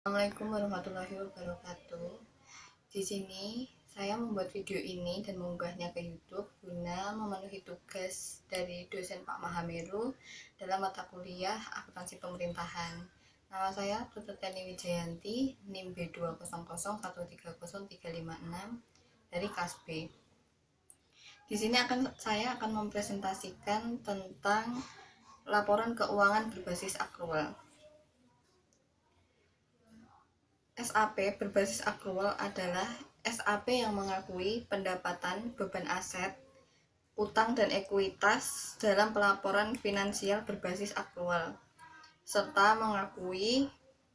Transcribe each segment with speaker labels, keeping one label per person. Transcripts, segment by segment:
Speaker 1: Assalamualaikum warahmatullahi wabarakatuh. Di sini saya membuat video ini dan mengunggahnya ke YouTube guna memenuhi tugas dari dosen Pak Mahameru dalam mata kuliah Akuntansi Pemerintahan. Nama saya Tututeni Wijayanti, NIM B200130356 dari KAS B. Di sini saya akan mempresentasikan tentang laporan keuangan berbasis akrual. SAP berbasis akrual adalah SAP yang mengakui pendapatan, beban aset, utang dan ekuitas dalam pelaporan finansial berbasis akrual, serta mengakui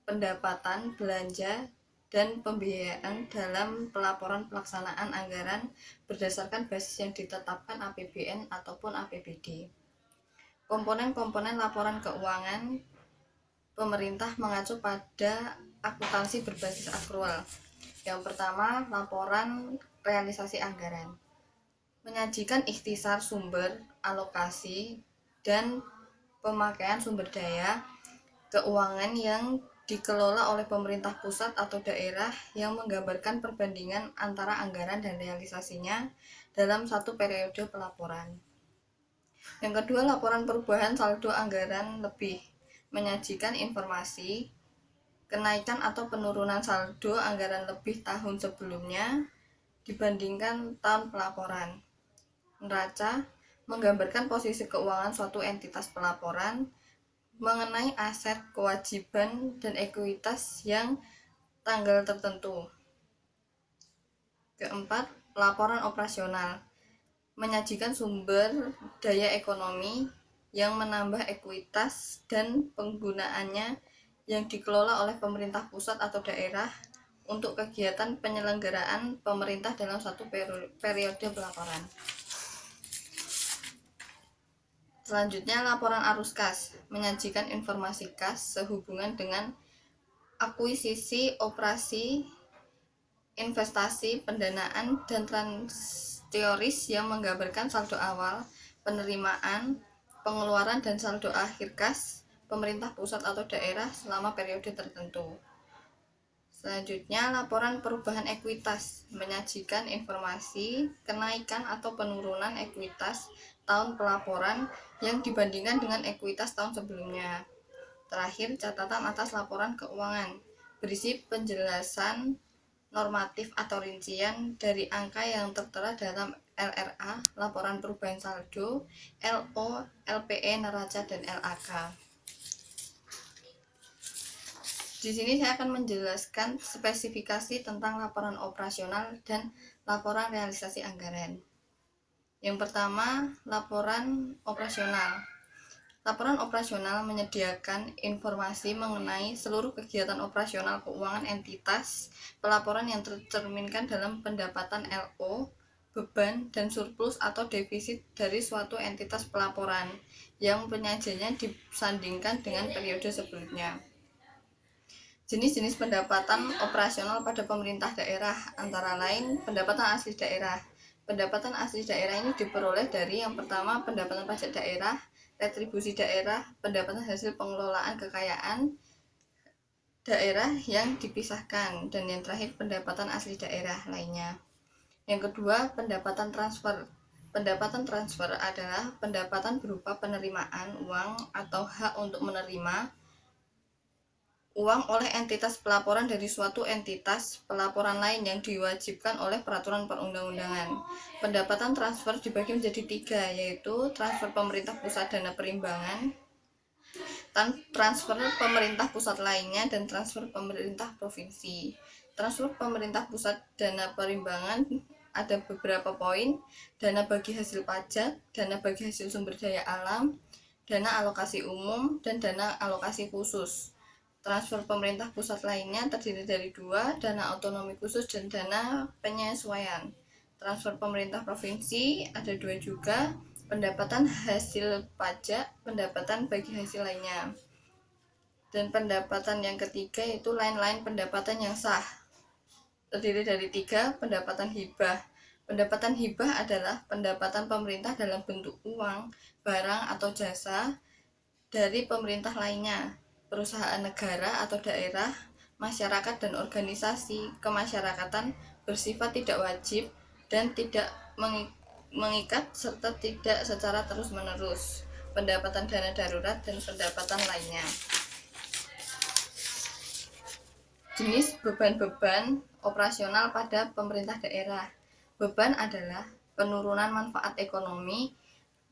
Speaker 1: pendapatan, belanja, dan pembiayaan dalam pelaporan pelaksanaan anggaran berdasarkan basis yang ditetapkan APBN ataupun APBD. Komponen-komponen laporan keuangan pemerintah mengacu pada akuntansi berbasis akrual. Yang pertama, laporan realisasi anggaran. Menyajikan ikhtisar sumber, alokasi, dan pemakaian sumber daya keuangan yang dikelola oleh pemerintah pusat atau daerah yang menggambarkan perbandingan antara anggaran dan realisasinya dalam satu periode pelaporan. Yang kedua, laporan perubahan saldo anggaran lebih. Menyajikan informasi kenaikan atau penurunan saldo anggaran lebih tahun sebelumnya dibandingkan tahun pelaporan. Neraca menggambarkan posisi keuangan suatu entitas pelaporan mengenai aset, kewajiban, dan ekuitas yang tanggal tertentu. Keempat, laporan operasional menyajikan sumber daya ekonomi yang menambah ekuitas dan penggunaannya yang dikelola oleh pemerintah pusat atau daerah untuk kegiatan penyelenggaraan pemerintah dalam satu periode pelaporan. Selanjutnya, laporan arus kas menyajikan informasi kas sehubungan dengan akuisisi, operasi, investasi, pendanaan, dan transteoris yang menggambarkan saldo awal, penerimaan, pengeluaran, dan saldo akhir kas pemerintah pusat atau daerah selama periode tertentu. Selanjutnya, laporan perubahan ekuitas menyajikan informasi kenaikan atau penurunan ekuitas tahun pelaporan yang dibandingkan dengan ekuitas tahun sebelumnya. Terakhir, catatan atas laporan keuangan berisi penjelasan normatif atau rincian dari angka yang tertera dalam LRA, laporan perubahan saldo, LO, LPE, neraca, dan LAK. Di sini saya akan menjelaskan spesifikasi tentang laporan operasional dan laporan realisasi anggaran. Yang pertama, laporan operasional. Laporan operasional menyediakan informasi mengenai seluruh kegiatan operasional keuangan entitas pelaporan yang tercerminkan dalam pendapatan LO, beban, dan surplus atau defisit dari suatu entitas pelaporan yang penyajiannya disandingkan dengan periode sebelumnya. Jenis-jenis pendapatan operasional pada pemerintah daerah antara lain pendapatan asli daerah. Pendapatan asli daerah ini diperoleh dari yang pertama pendapatan pajak daerah, retribusi daerah, pendapatan hasil pengelolaan kekayaan daerah yang dipisahkan, dan yang terakhir pendapatan asli daerah lainnya. Yang kedua, pendapatan transfer. Pendapatan transfer adalah pendapatan berupa penerimaan uang atau hak untuk menerima uang oleh entitas pelaporan dari suatu entitas pelaporan lain yang diwajibkan oleh peraturan perundang-undangan. Pendapatan transfer dibagi menjadi 3, yaitu transfer pemerintah pusat dana perimbangan, transfer pemerintah pusat lainnya, dan transfer pemerintah provinsi. Transfer pemerintah pusat dana perimbangan ada beberapa poin: dana bagi hasil pajak, dana bagi hasil sumber daya alam, dana alokasi umum, dan dana alokasi khusus. Transfer pemerintah pusat lainnya terdiri dari 2, dana otonomi khusus dan dana penyesuaian. Transfer pemerintah provinsi ada 2 juga, pendapatan hasil pajak, pendapatan bagi hasil lainnya. Dan pendapatan yang ketiga yaitu lain-lain pendapatan yang sah, terdiri dari 3, pendapatan hibah. Pendapatan hibah adalah pendapatan pemerintah dalam bentuk uang, barang, atau jasa dari pemerintah lainnya, perusahaan negara atau daerah, masyarakat dan organisasi kemasyarakatan bersifat tidak wajib dan tidak mengikat serta tidak secara terus-menerus. Pendapatan dana darurat dan pendapatan lainnya. Jenis beban-beban operasional pada pemerintah daerah. Beban adalah penurunan manfaat ekonomi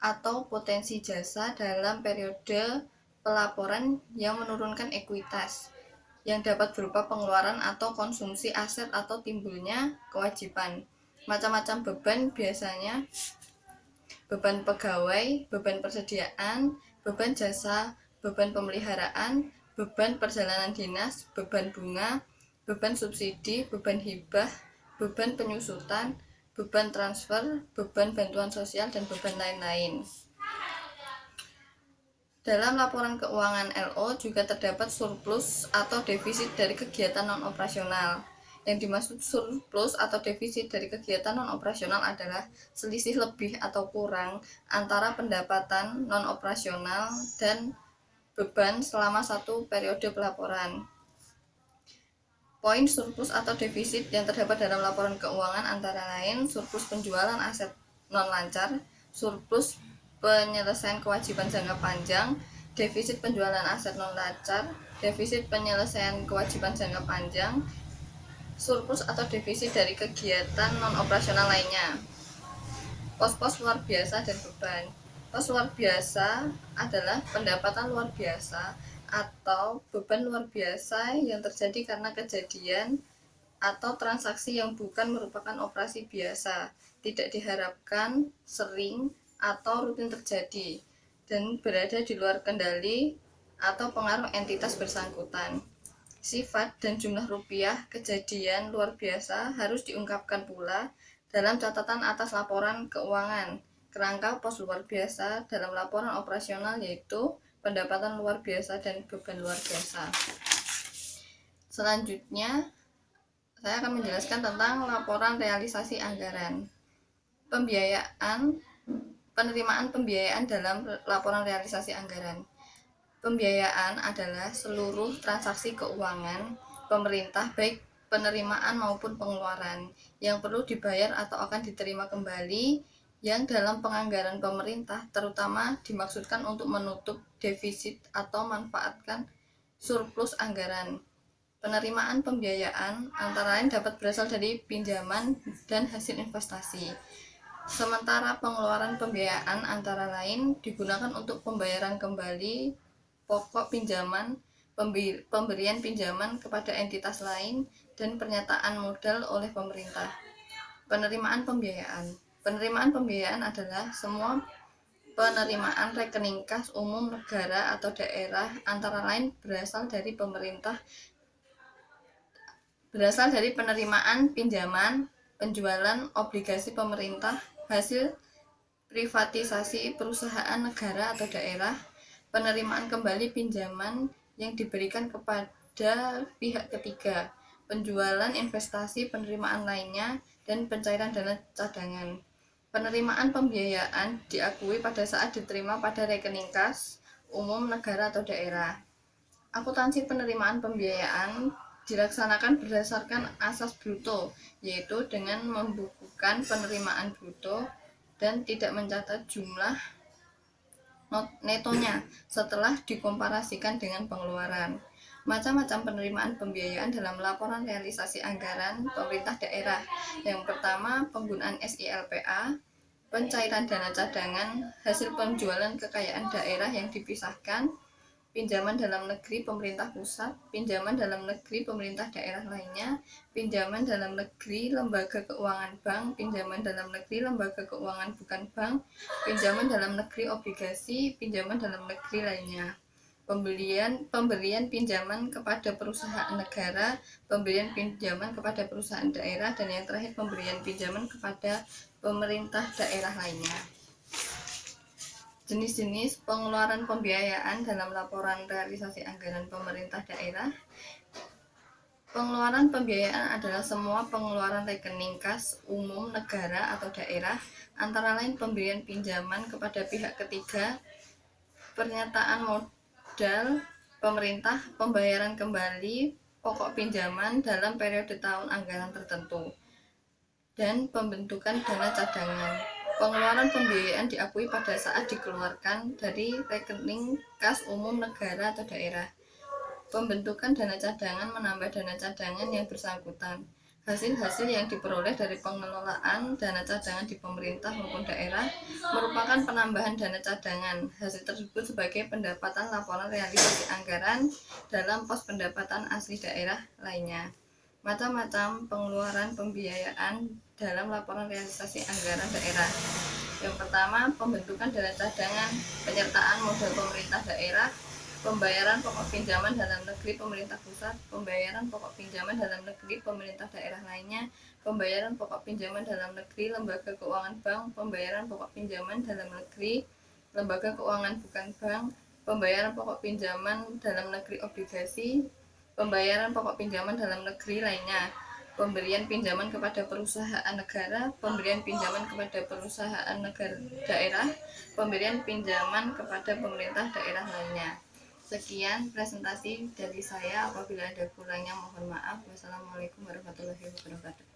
Speaker 1: atau potensi jasa dalam periode pelaporan yang menurunkan ekuitas, yang dapat berupa pengeluaran atau konsumsi aset atau timbulnya kewajiban. Macam-macam beban biasanya beban pegawai, beban persediaan, beban jasa, beban pemeliharaan, beban perjalanan dinas, beban bunga, beban subsidi, beban hibah, beban penyusutan, beban transfer, beban bantuan sosial, dan beban lain-lain. Dalam laporan keuangan LO juga terdapat surplus atau defisit dari kegiatan non-operasional. Yang dimaksud surplus atau defisit dari kegiatan non-operasional adalah selisih lebih atau kurang antara pendapatan non-operasional dan beban selama satu periode pelaporan. Poin surplus atau defisit yang terdapat dalam laporan keuangan antara lain surplus penjualan aset non-lancar, surplus penyelesaian kewajiban jangka panjang, defisit penjualan aset non-lancar, defisit penyelesaian kewajiban jangka panjang, surplus atau defisit dari kegiatan non-operasional lainnya. Pos-pos luar biasa dan beban. Pos luar biasa adalah pendapatan luar biasa atau beban luar biasa yang terjadi karena kejadian atau transaksi yang bukan merupakan operasi biasa, tidak diharapkan, sering, atau rutin terjadi, dan berada di luar kendali atau pengaruh entitas bersangkutan. Sifat dan jumlah rupiah kejadian luar biasa harus diungkapkan pula dalam catatan atas laporan keuangan. Kerangka pos luar biasa dalam laporan operasional yaitu pendapatan luar biasa dan beban luar biasa. Selanjutnya, saya akan menjelaskan tentang laporan realisasi anggaran. Penerimaan pembiayaan dalam laporan realisasi anggaran. Pembiayaan adalah seluruh transaksi keuangan pemerintah baik penerimaan maupun pengeluaran yang perlu dibayar atau akan diterima kembali yang dalam penganggaran pemerintah terutama dimaksudkan untuk menutup defisit atau manfaatkan surplus anggaran. Penerimaan pembiayaan antara lain dapat berasal dari pinjaman dan hasil investasi. Sementara pengeluaran pembiayaan antara lain digunakan untuk pembayaran kembali pokok pinjaman, pemberian pinjaman kepada entitas lain, dan pernyataan modal oleh pemerintah. Penerimaan pembiayaan. Penerimaan pembiayaan adalah semua penerimaan rekening kas umum negara atau daerah antara lain berasal dari penerimaan pinjaman, penjualan obligasi pemerintah, hasil privatisasi perusahaan negara atau daerah, penerimaan kembali pinjaman yang diberikan kepada pihak ketiga, penjualan investasi penerimaan lainnya, dan pencairan dana cadangan. Penerimaan pembiayaan diakui pada saat diterima pada rekening kas umum negara atau daerah. Akuntansi penerimaan pembiayaan dilaksanakan berdasarkan asas bruto, yaitu dengan membukukan penerimaan bruto dan tidak mencatat jumlah netonya setelah dikomparasikan dengan pengeluaran. Macam-macam penerimaan pembiayaan dalam laporan realisasi anggaran pemerintah daerah. Yang pertama, penggunaan SILPA, pencairan dana cadangan, hasil penjualan kekayaan daerah yang dipisahkan, pinjaman dalam negeri pemerintah pusat, pinjaman dalam negeri pemerintah daerah lainnya, pinjaman dalam negeri lembaga keuangan bank, pinjaman dalam negeri lembaga keuangan bukan bank, pinjaman dalam negeri obligasi, pinjaman dalam negeri lainnya, pemberian pinjaman kepada perusahaan negara, pemberian pinjaman kepada perusahaan daerah, dan yang terakhir pemberian pinjaman kepada pemerintah daerah lainnya. Jenis-jenis pengeluaran pembiayaan dalam laporan realisasi anggaran pemerintah daerah. Pengeluaran pembiayaan adalah semua pengeluaran rekening kas umum negara atau daerah, antara lain pemberian pinjaman kepada pihak ketiga, pernyataan modal pemerintah, pembayaran kembali pokok pinjaman dalam periode tahun anggaran tertentu, dan pembentukan dana cadangan. Pengeluaran pembiayaan diakui pada saat dikeluarkan dari rekening kas umum negara atau daerah. Pembentukan dana cadangan menambah dana cadangan yang bersangkutan. Hasil-hasil yang diperoleh dari pengelolaan dana cadangan di pemerintah maupun daerah merupakan penambahan dana cadangan. Hasil tersebut sebagai pendapatan laporan realisasi anggaran dalam pos pendapatan asli daerah lainnya. Macam-macam pengeluaran pembiayaan dalam laporan realisasi anggaran daerah. Yang pertama, pembentukan dana cadangan, penyertaan modal pemerintah daerah, pembayaran pokok pinjaman dalam negeri pemerintah pusat, pembayaran pokok pinjaman dalam negeri pemerintah daerah lainnya, pembayaran pokok pinjaman dalam negeri lembaga keuangan bank, pembayaran pokok pinjaman dalam negeri lembaga keuangan bukan bank, pembayaran pokok pinjaman dalam negeri obligasi, pembayaran pokok pinjaman dalam negeri lainnya, pemberian pinjaman kepada perusahaan negara, pemberian pinjaman kepada perusahaan negara daerah, pemberian pinjaman kepada pemerintah daerah lainnya. Sekian presentasi dari saya, apabila ada kurangnya mohon maaf. Wassalamualaikum warahmatullahi wabarakatuh.